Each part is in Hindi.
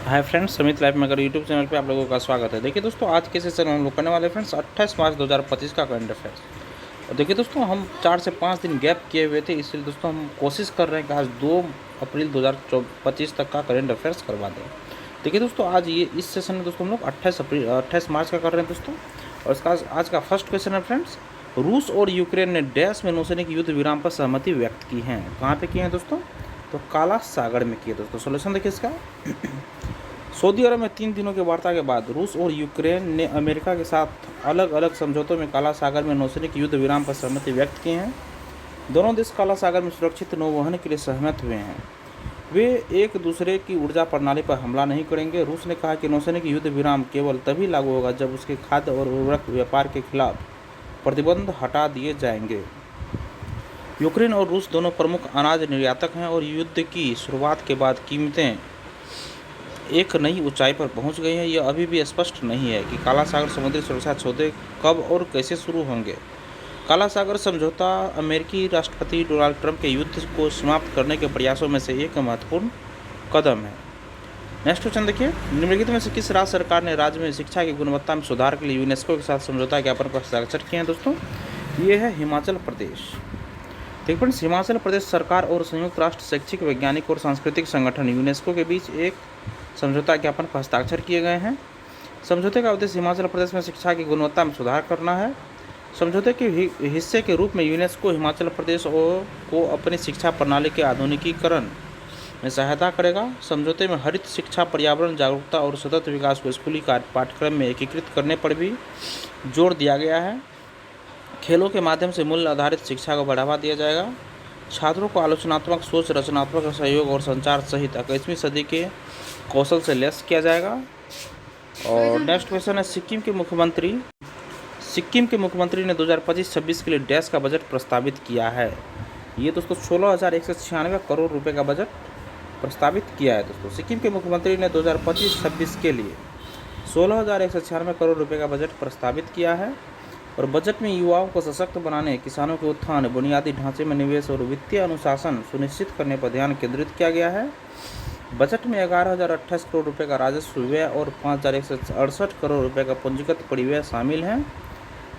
हाय फ्रेंड्स, समित लाइफ में अगर यूट्यूब चैनल पे आप लोगों का स्वागत है। देखिए दोस्तों, आज के सेशन में हम लोग करने वाले फ्रेंड्स 28 मार्च 2025 का करंट अफेयर्स। और देखिए दोस्तों, हम 4 से 5 दिन गैप किए हुए थे, इसलिए दोस्तों हम कोशिश कर रहे हैं कि आज 2 अप्रैल 2025 तक का करंट अफेयर्स करवा दें। देखिए दोस्तों, आज ये इस सेशन में दोस्तों हम लोग 28 मार्च का कर रहे हैं दोस्तों। और इसका आज का फर्स्ट क्वेश्चन है फ्रेंड्स, रूस और यूक्रेन ने डैश में नौसैनिक युद्ध विराम पर सहमति व्यक्त की है। कहाँ पे किए हैं दोस्तों? तो काला सागर में किए दोस्तों। सोल्यूशन देखिए इसका। सऊदी अरब में 3 दिनों की वार्ता के बाद रूस और यूक्रेन ने अमेरिका के साथ अलग अलग समझौतों में काला सागर में नौसैनिक युद्ध विराम पर सहमति व्यक्त की है। दोनों देश काला सागर में सुरक्षित नौवहन के लिए सहमत हुए हैं। वे एक दूसरे की ऊर्जा प्रणाली पर हमला नहीं करेंगे। रूस ने कहा कि नौसैनिक युद्ध विराम केवल तभी लागू होगा जब उसके खाद्य और उर्वरक व्यापार के खिलाफ प्रतिबंध हटा दिए जाएंगे। यूक्रेन और रूस दोनों प्रमुख अनाज निर्यातक हैं और युद्ध की शुरुआत के बाद कीमतें एक नई ऊंचाई पर पहुंच गई हैं। यह अभी भी स्पष्ट नहीं है कि काला सागर समुद्री सुरक्षा सौदे कब और कैसे शुरू होंगे। काला सागर समझौता अमेरिकी राष्ट्रपति डोनाल्ड ट्रंप के युद्ध को समाप्त करने के प्रयासों में से एक महत्वपूर्ण कदम है। नेक्स्ट क्वेश्चन देखिए, निम्नलिखित में से किस राज्य सरकार ने राज्य में शिक्षा की गुणवत्ता में सुधार के लिए यूनेस्को के साथ समझौता ज्ञापन पर हस्ताक्षर किए हैं दोस्तों? ये है हिमाचल प्रदेश। देखिए फ्रेंड्स, हिमाचल प्रदेश सरकार और संयुक्त राष्ट्र शैक्षिक, वैज्ञानिक और सांस्कृतिक संगठन यूनेस्को के बीच एक समझौता ज्ञापन पर हस्ताक्षर किए गए हैं। समझौते का उद्देश्य हिमाचल प्रदेश में शिक्षा की गुणवत्ता में सुधार करना है। समझौते के हिस्से के रूप में यूनेस्को हिमाचल प्रदेश को अपनी शिक्षा प्रणाली के आधुनिकीकरण में सहायता करेगा। समझौते में हरित शिक्षा, पर्यावरण जागरूकता और सतत विकास को स्कूली पाठ्यक्रम में एकीकृत करने पर भी जोर दिया गया है। खेलों के माध्यम से मूल्य आधारित शिक्षा को बढ़ावा दिया जाएगा। छात्रों को आलोचनात्मक सोच, रचनात्मक सहयोग और संचार सहित 21वीं सदी के कौशल से लैस किया जाएगा। और नेक्स्ट क्वेश्चन है, सिक्किम के मुख्यमंत्री ने 2025-26 के लिए डैश का बजट प्रस्तावित किया है। ये दोस्तों 16,196 करोड़ रुपए का बजट प्रस्तावित किया है दोस्तों। सिक्किम के मुख्यमंत्री ने 2025-26 के लिए 16,196 करोड़ रुपए का बजट प्रस्तावित किया है। और बजट में युवाओं को सशक्त बनाने, किसानों के उत्थान, बुनियादी ढांचे में निवेश और वित्तीय अनुशासन सुनिश्चित करने पर ध्यान केंद्रित किया गया है। बजट में 11,028 करोड़ रुपए का राजस्व व्यय और 5,168 करोड़ रुपए का पूंजीगत परिव्यय शामिल हैं।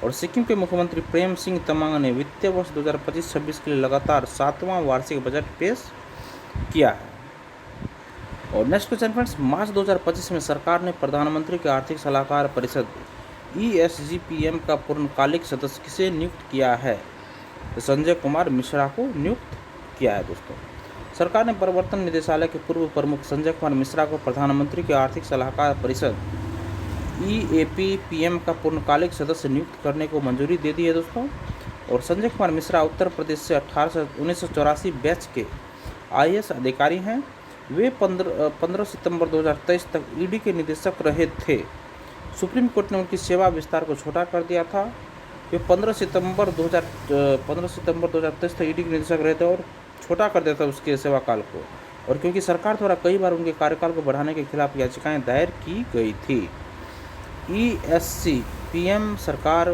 और सिक्किम के मुख्यमंत्री प्रेम सिंह तमांग ने वित्तीय वर्ष 2025-26 के लिए लगातार 7वां वार्षिक बजट पेश किया है। और नेक्स्ट क्वेश्चन फ्रेंड्स, मार्च 2025 में सरकार ने प्रधानमंत्री के आर्थिक सलाहकार परिषद ESGPM का पूर्णकालिक सदस्य किसे नियुक्त किया है? तो संजय कुमार मिश्रा को नियुक्त किया है दोस्तों। सरकार ने प्रवर्तन निदेशालय के पूर्व प्रमुख संजय कुमार मिश्रा को प्रधानमंत्री के आर्थिक सलाहकार परिषद EAPPM का पूर्णकालिक सदस्य नियुक्त करने को मंजूरी दे दी है दोस्तों। और संजय कुमार मिश्रा उत्तर प्रदेश से 1984 बैच के IAS अधिकारी हैं। वे 15 सितंबर 2023 तक ED के निदेशक रहे थे। सुप्रीम कोर्ट ने उनकी सेवा विस्तार को छोटा कर दिया था। वे 15 सितंबर 2023 तक ED के निदेशक रहे थे और छोटा कर दिया था उसके सेवा काल को। और क्योंकि सरकार द्वारा कई बार उनके कार्यकाल को बढ़ाने के खिलाफ याचिकाएं दायर की गई थी। ESGPM सरकार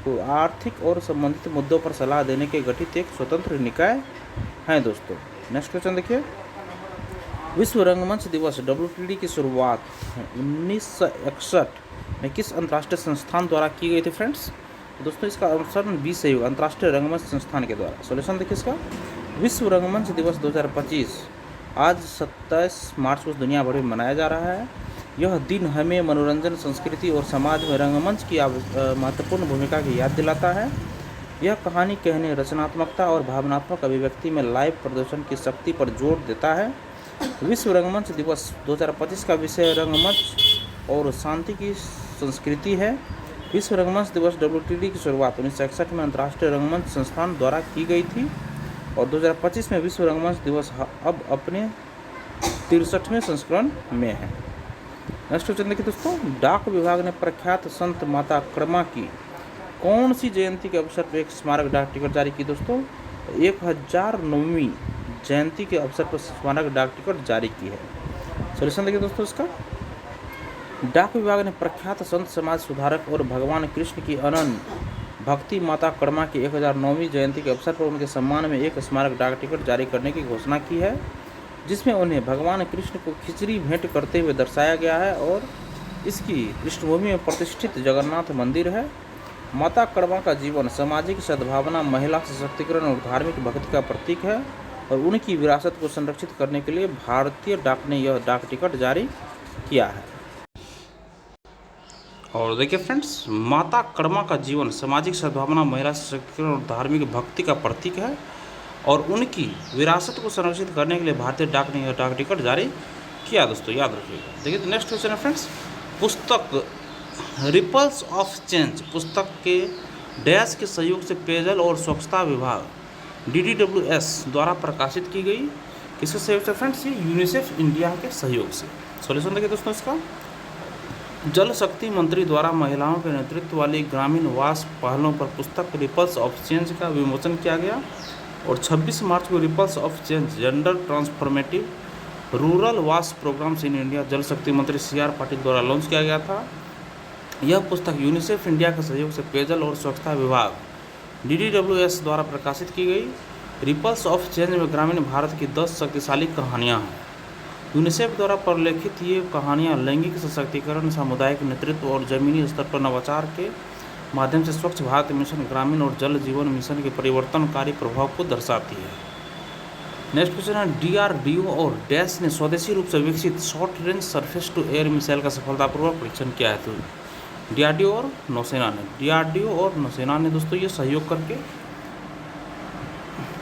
को आर्थिक और संबंधित मुद्दों पर सलाह देने के गठित एक स्वतंत्र निकाय है दोस्तों। नेक्स्ट क्वेश्चन देखिए, विश्व रंगमंच दिवस WTD की शुरुआत 1961 में किस अंतर्राष्ट्रीय संस्थान द्वारा की गई थी फ्रेंड्स? दोस्तों इसका आंसर बी सही होगा, अंतर्राष्ट्रीय रंगमंच संस्थान के द्वारा। सॉल्यूशन देखिए इसका। विश्व रंगमंच दिवस 2025 आज 27 मार्च को दुनिया भर में मनाया जा रहा है। यह दिन हमें मनोरंजन, संस्कृति और समाज में रंगमंच की महत्वपूर्ण भूमिका की याद दिलाता है। यह कहानी कहने, रचनात्मकता और भावनात्मक अभिव्यक्ति में लाइव प्रदर्शन की शक्ति पर जोर देता है। विश्व रंगमंच दिवस 2025 का विषय रंगमंच और शांति की संस्कृति है। विश्व रंगमंच दिवस WTD की शुरुआत 1961 में अंतर्राष्ट्रीय रंगमंच संस्थान द्वारा की गई थी। और 2025 में विश्व रंगमंच दिवस अब अपने 63वें संस्करण में है। नेक्स्ट क्वेश्चन देखिए दोस्तों, डाक विभाग ने प्रख्यात संत माता कर्मा की कौन सी जयंती के अवसर पर एक स्मारक डाक टिकट जारी की दोस्तों? 1009वीं जयंती के अवसर पर स्मारक डाक टिकट जारी की है। सॉल्यूशन देखिए दोस्तों इसका। डाक विभाग ने प्रख्यात संत, समाज सुधारक और भगवान कृष्ण की अनन्य भक्ति माता कर्मा की 1009वीं जयंती के अवसर पर उनके सम्मान में एक स्मारक डाक टिकट जारी करने की घोषणा की है। जिसमें उन्हें भगवान कृष्ण को खिचड़ी भेंट करते हुए दर्शाया गया है और इसकी पृष्ठभूमि में प्रतिष्ठित जगन्नाथ मंदिर है। माता कड़वा का जीवन सामाजिक सद्भावना, महिला सशक्तिकरण और धार्मिक भक्ति का प्रतीक है और उनकी विरासत को संरक्षित करने के लिए भारतीय डाक ने यह डाक टिकट जारी किया है। और देखिए फ्रेंड्स, माता कड़वा का जीवन सामाजिक सद्भावना, महिला सशक्तिकरण और धार्मिक भक्ति का प्रतीक है और उनकी विरासत को संरक्षित करने के लिए भारतीय डाक ने यह डाक टिकट जारी किया। दोस्तों याद रखिएगा। देखिए नेक्स्ट क्वेश्चन है फ्रेंड्स, पुस्तक रिपल्स ऑफ चेंज पुस्तक के डैश के सहयोग से पेयजल और स्वच्छता विभाग DDWS द्वारा प्रकाशित की गई। किसके सहयोग से फ्रेंड्स? ये यूनिसेफ इंडिया के सहयोग से। सॉल्यूशन देखिए दोस्तों इसका, जल शक्ति मंत्री द्वारा महिलाओं के नेतृत्व वाली ग्रामीण वास पहलों पर पुस्तक रिपल्स ऑफ चेंज का विमोचन किया गया और 26 मार्च को ripples of change gender transformative rural वास programmes in India Jal Shakti मंत्री CR पाटिल द्वारा लॉन्च किया गया था। यह पुस्तक यूनिसेफ इंडिया के सहयोग से पेयजल और स्वच्छता विभाग DDWS द्वारा प्रकाशित की गई। रिपल्स ऑफ चेंज में ग्रामीण भारत की 10 शक्तिशाली कहानियाँ हैं। यूनिसेफ द्वारा प्रलेखित ये कहानियाँ लैंगिक सशक्तिकरण, सामुदायिक नेतृत्व और ज़मीनी स्तर पर नवाचार के माध्यम से स्वच्छ भारत मिशन, ग्रामीण और जल जीवन मिशन के परिवर्तनकारी प्रभाव को दर्शाती है। नेक्स्ट क्वेश्चन है, DRDO और डैश ने स्वदेशी रूप से विकसित short range surface to air missile का सफलतापूर्वक परीक्षण किया है। तो DRDO और नौसेना ने दोस्तों ये सहयोग करके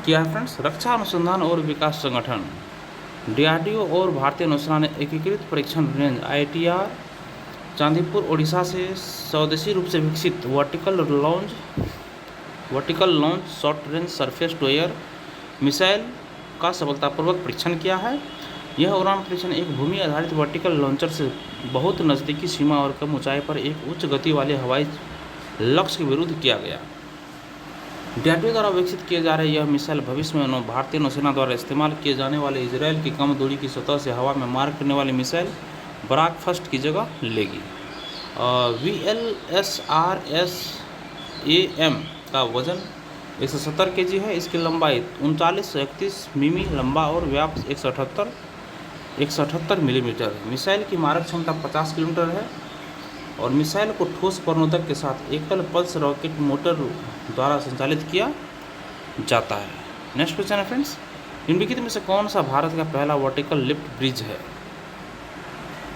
किया है फ्रेंड्स। रक्षा अनुसंधान और विकास संगठन DRDO और भारतीय नौसेना ने एकीकृत परीक्षण रेंज ITR चांदीपुर ओडिशा से स्वदेशी रूप से विकसित vertical launch short range surface to air missile का सफलतापूर्वक परीक्षण किया है। यह उड़ान परीक्षण एक भूमि आधारित वर्टिकल लॉन्चर से बहुत नज़दीकी सीमा और कम ऊंचाई पर एक उच्च गति वाले हवाई लक्ष्य के विरुद्ध किया गया। DRDO द्वारा विकसित किए जा रहे यह मिसाइल भविष्य में भारतीय नौसेना द्वारा इस्तेमाल किए जाने वाले इजरायल की कम दूरी की सतह से हवा में मार करने वाली मिसाइल बराक फर्स्ट की जगह लेगी। VLSRS-AM का वजन 170 kg है। इसकी लंबाई 39 से 31 मिमी लंबा और व्यास 178 मिलीमीटर है। मिसाइल की मारक क्षमता 50 किलोमीटर है और मिसाइल को ठोस प्रणोदक के साथ एकल पल्स रॉकेट मोटर द्वारा संचालित किया जाता है। नेक्स्ट क्वेश्चन है फ्रेंड्स, निम्नलिखित में से कौन सा भारत का पहला वर्टिकल लिफ्ट ब्रिज है?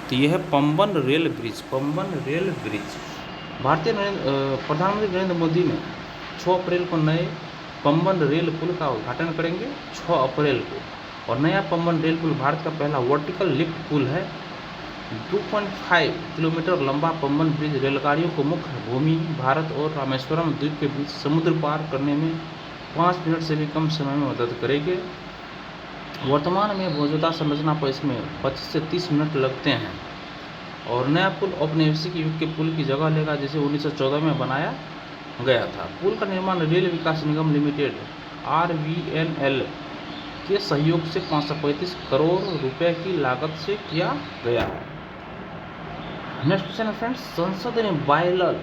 तो यह है पंबन रेल ब्रिज। भारतीय प्रधानमंत्री नरेंद्र मोदी ने 6 अप्रैल को नए पंबन रेल पुल का उद्घाटन करेंगे 6 अप्रैल को। और नया पंबन रेल पुल भारत का पहला वर्टिकल लिफ्ट पुल है। 2.5 किलोमीटर लंबा पंबन ब्रिज रेलगाड़ियों को मुख्य भूमि भारत और रामेश्वरम द्वीप के बीच समुद्र पार करने में 5 मिनट से भी कम समय में मदद करेंगे। वर्तमान में मौजूदा संरचना पर इसमें 25 से 30 मिनट लगते हैं और नया पुल औपनिवेशिक युग के पुल की जगह लेगा जिसे 1914 में बनाया गया था। पुल का निर्माण रेल विकास निगम लिमिटेड RVNL के सहयोग से 535 करोड़ रुपए की लागत से किया गया है। नेक्स्ट क्वेश्चन है फ्रेंड्स, संसद ने बॉयलर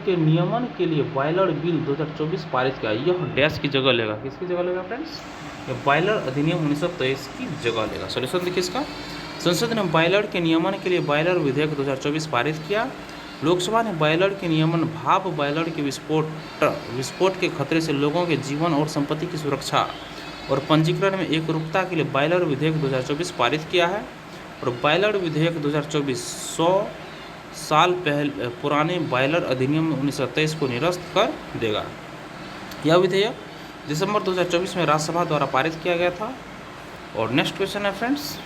के नियमन के लिए बॉयलर बिल 2024 पारित किया। यह डैश की जगह लेगा। किसकी जगह लेगा फ्रेंड्स? ये बॉयलर अधिनियम 1923 की जगह लेगा। सॉल्यूशन देखिए इसका, संसद ने बॉयलर के नियमन के लिए बॉयलर विधेयक 2024 पारित किया। लोकसभा ने बॉयलर के नियमन, भाप बॉयलर के विस्फोट के खतरे से लोगों के जीवन और संपत्ति की सुरक्षा और पंजीकरण में एकरूपता के लिए बॉयलर विधेयक 2024 पारित किया है। और बॉयलर विधेयक 2024 100 साल पुराने बॉयलर अधिनियम 1923 को निरस्त कर देगा। यह विधेयक दिसंबर 2024 में राज्यसभा द्वारा पारित किया गया था। और नेक्स्ट क्वेश्चन है फ्रेंड्स,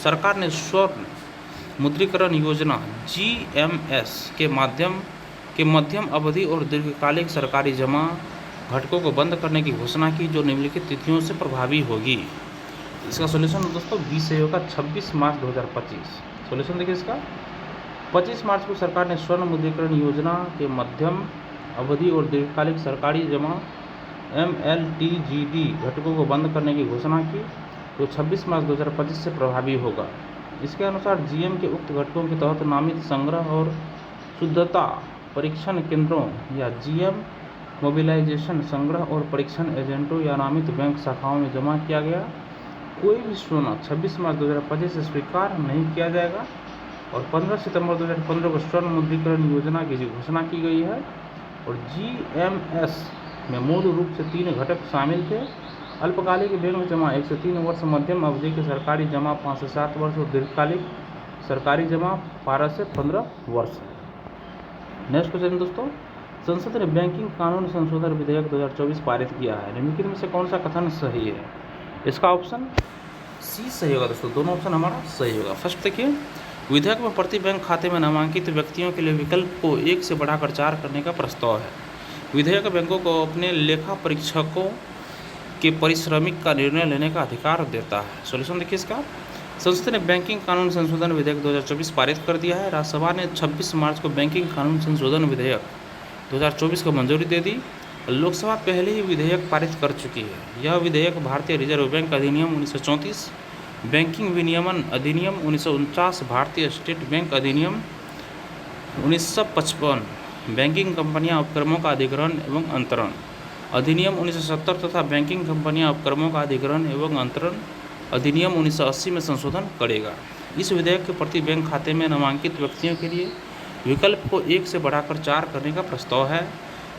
सरकार ने स्वर्ण मुद्रीकरण योजना GMS के मध्यम अवधि और दीर्घकालिक सरकारी जमा घटकों को बंद करने की घोषणा की, जो निम्नलिखित तिथियों से प्रभावी होगी। इसका सॉल्यूशन दोस्तों 20 से होगा 26 मार्च 2025। सॉल्यूशन देखिए इसका, 25 मार्च को सरकार ने स्वर्ण मुद्रीकरण योजना के मध्यम अवधि और दीर्घकालिक सरकारी जमा MLTGD घटकों को बंद करने की घोषणा की, जो 26 मार्च 2025 से प्रभावी होगा। इसके अनुसार GM के उक्त घटकों के तहत नामित संग्रह और शुद्धता परीक्षण केंद्रों या GM मोबिलाइजेशन संग्रह और परीक्षण एजेंटों या नामित बैंक शाखाओं में जमा किया गया कोई भी सोना 26 मार्च 2025 से स्वीकार नहीं किया जाएगा। और 15 सितंबर 2015 को स्वर्ण मुद्रीकरण योजना की घोषणा की गई है। और GMS में मूल रूप से 3 घटक शामिल थे। अल्पकालिक बैंक जमा 1 से 3 वर्ष, मध्यम अवधि के सरकारी जमा 5 से 7 वर्ष और दीर्घकालिक सरकारी जमा 12 से 15 वर्ष। नेक्स्ट क्वेश्चन दोस्तों, संसद ने बैंकिंग कानून संशोधन विधेयक 2024 पारित किया है। निम्नलिखित में से कौन सा कथन सही है? इसका ऑप्शन सी सही होगा दोस्तों, दोनों ऑप्शन हमारा सही होगा। फर्स्ट देखिए, विधेयक में प्रति बैंक खाते में नामांकित व्यक्तियों के लिए विकल्प को 1 से बढ़ाकर 4 करने का प्रस्ताव है। विधेयक बैंकों को अपने लेखा परीक्षकों के पारिश्रमिक का निर्णय लेने का अधिकार देता है। सॉल्यूशन देखिए इसका, संसद ने बैंकिंग कानून संशोधन विधेयक 2024 पारित कर दिया है। राज्यसभा ने 26 मार्च को बैंकिंग कानून संशोधन विधेयक 2024 को मंजूरी दे दी। लोकसभा पहले ही विधेयक पारित कर चुकी है। यह विधेयक भारतीय रिजर्व बैंक अधिनियम 1934, बैंकिंग विनियमन अधिनियम 1949, भारतीय स्टेट बैंक अधिनियम 1955, बैंकिंग कंपनियां उपक्रमों का अधिग्रहण एवं अंतरण अधिनियम 1970 तथा बैंकिंग कंपनियां उपक्रमों का अधिग्रहण एवं अंतरण अधिनियम 1980 में संशोधन करेगा। इस विधेयक के प्रति बैंक खाते में नामांकित व्यक्तियों के लिए विकल्प को 1 से बढ़ाकर 4 करने का प्रस्ताव है।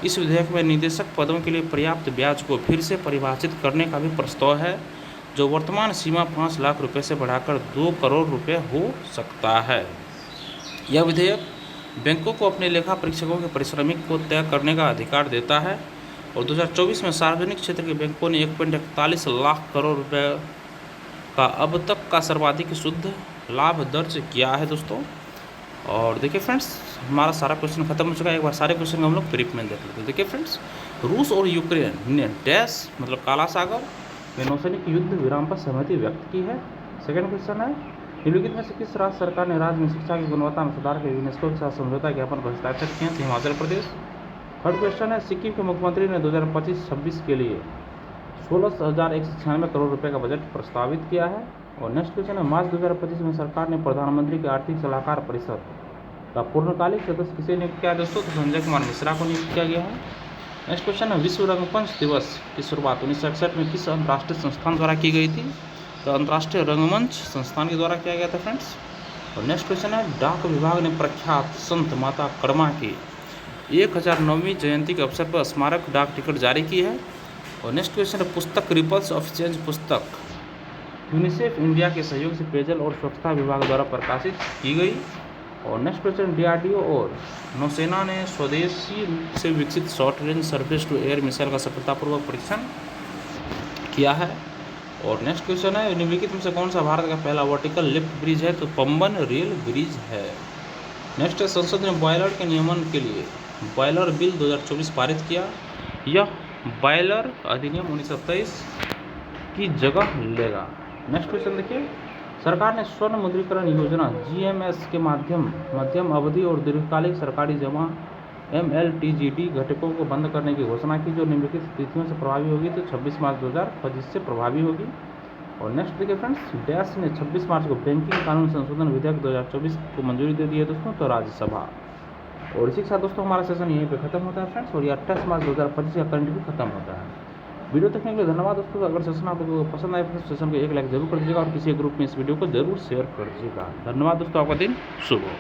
इस विधेयक में निदेशक पदों के लिए पर्याप्त ब्याज को फिर से परिभाषित करने का भी प्रस्ताव है, जो वर्तमान सीमा 5 लाख रुपए से बढ़ाकर 2 करोड़ रुपए हो सकता है। यह विधेयक बैंकों को अपने लेखा परीक्षकों के पारिश्रमिक को तय करने का अधिकार देता है। और 2024 में सार्वजनिक क्षेत्र के बैंकों ने 1.41 लाख करोड़ रुपए का अब तक का सर्वाधिक शुद्ध लाभ दर्ज किया है दोस्तों। और देखिए फ्रेंड्स, हमारा सारा क्वेश्चन खत्म हो चुका है। एक बार सारे क्वेश्चन हम लोग ब्रीफ में देख लेते हैं। देखिए फ्रेंड्स, रूस और यूक्रेन ने डैश मतलब काला सागर में नौसैनिक युद्ध विराम पर सहमति व्यक्त की है। सेकंड क्वेश्चन है, निम्नलिखित में से किस राज्य सरकार ने राज्य में शिक्षा की गुणवत्ता में सुधार के यूनेस्को के साथ समझौता ज्ञापन पर हस्ताक्षर किए? हिमाचल प्रदेश। थर्ड क्वेश्चन है, सिक्किम के मुख्यमंत्री ने 2025-26 के लिए 16,196 करोड़ रुपए का बजट प्रस्तावित किया है। और नेक्स्ट क्वेश्चन है, मार्च 2025 में सरकार ने प्रधानमंत्री के आर्थिक सलाहकार परिषद का पूर्णकालिक सदस्य किसे नियुक्त किया दोस्तों? तो संजय कुमार मिश्रा को नियुक्त किया गया है। नेक्स्ट क्वेश्चन है, विश्व रंगमंच दिवस की शुरुआत 1961 में किस अंतर्राष्ट्रीय संस्थान द्वारा की गई थी? तो अंतर्राष्ट्रीय रंगमंच संस्थान के द्वारा किया गया था फ्रेंड्स। और नेक्स्ट क्वेश्चन है, डाक विभाग ने प्रख्यात संत माता कर्मा की 1009वीं जयंती के अवसर पर स्मारक डाक टिकट जारी की है। और नेक्स्ट क्वेश्चन है, पुस्तक रिपल्स ऑफ चेंज पुस्तक यूनिसेफ इंडिया के सहयोग से पेयजल और स्वच्छता विभाग द्वारा प्रकाशित की गई। और नेक्स्ट क्वेश्चन, DRDO और नौसेना ने स्वदेशी रूप से विकसित short range surface to air missile का सफलतापूर्वक परीक्षण किया है। और नेक्स्ट क्वेश्चन है, निम्नलिखित में से कौन सा भारत का पहला वर्टिकल लिफ्ट ब्रिज है? तो पंबन रेल ब्रिज है। नेक्स्ट है, संसद ने बॉयलर के नियमन के लिए बॉयलर बिल 2024 पारित किया। यह बॉयलर अधिनियम 1923 की जगह लेगा। नेक्स्ट क्वेश्चन देखिए, सरकार ने स्वर्ण मुद्रीकरण योजना GMS के मध्यम अवधि और दीर्घकालिक सरकारी जमा MLTGD घटकों को बंद करने की घोषणा की, जो निम्नलिखित तिथियों से प्रभावी होगी। तो 26 मार्च 2025 से प्रभावी होगी। और नेक्स्ट देखिए फ्रेंड्स, डैश ने 26 मार्च को बैंकिंग कानून संशोधन विधेयक 2024 को मंजूरी दे दी है दोस्तों, तो राज्यसभा। और इसी के साथ दोस्तों हमारा सेशन यहीं पे खत्म होता है फ्रेंड्स। और ये 28 मार्च 2025 का करंट भी खत्म होता है। वीडियो देखने के लिए धन्यवाद दोस्तों। अगर सेशन आप लोगों को पसंद आए तो सेशन को 1 लाइक जरूर कर दीजिएगा और किसी ग्रुप में इस वीडियो को जरूर शेयर कर दीजिएगा। धन्यवाद दोस्तों, आपका दिन शुभ हो।